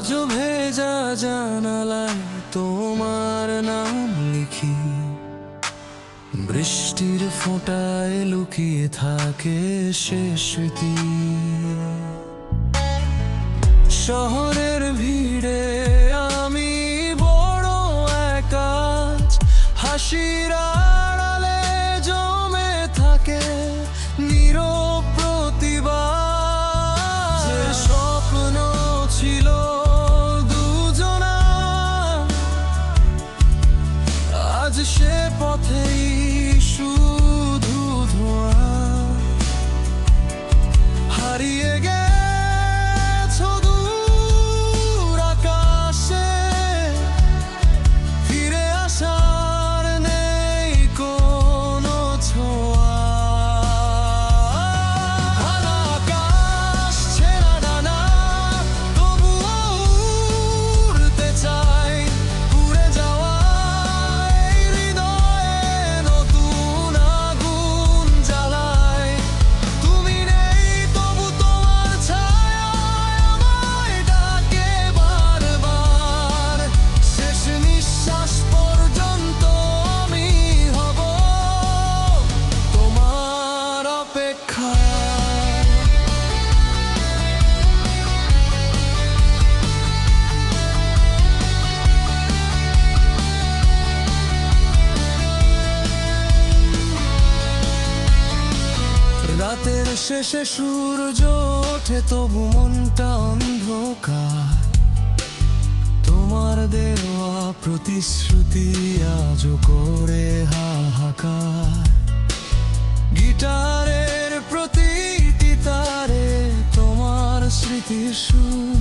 আজও ভেজা জানালায় তোমার নাম লিখি, বৃষ্টির ফোঁটায় লুকিয়ে থাকে সে স্মৃতি। শহরের ভিড়ে আমি বড় একা, হাসির আড়ালে জমে থাকে নীরব প্রতিবাদ। যে স্বপ্ন ছিল দুজনার, আজ সে পথেই শুধু ধোঁয়া। হারিয়ে গেছো দূর আকাশে, ফিরে আসার নেই কোনো ছোঁয়া। ভাঙা আকাশ, ছেঁড়া ডানা, তবুও উড়তে চাই। উড়ে যাওয়া এই হৃদয়ে নতুন আগুন জ্বালায়। তুমি নেই তবু তোমার ছায়া আমায় ডাকে বারবার। শেষ নিঃশ্বাস পর্যন্ত আমি হব তোমার অপেক্ষায়। রাতের শেষে সূর্য ওঠে, তবু মনটা অন্ধকার। তোমার দেওয়া প্রতিশ্রুতি আজও করে হাহাকার। গিটারের প্রতিটি তারে তোমার স্মৃতির সুর,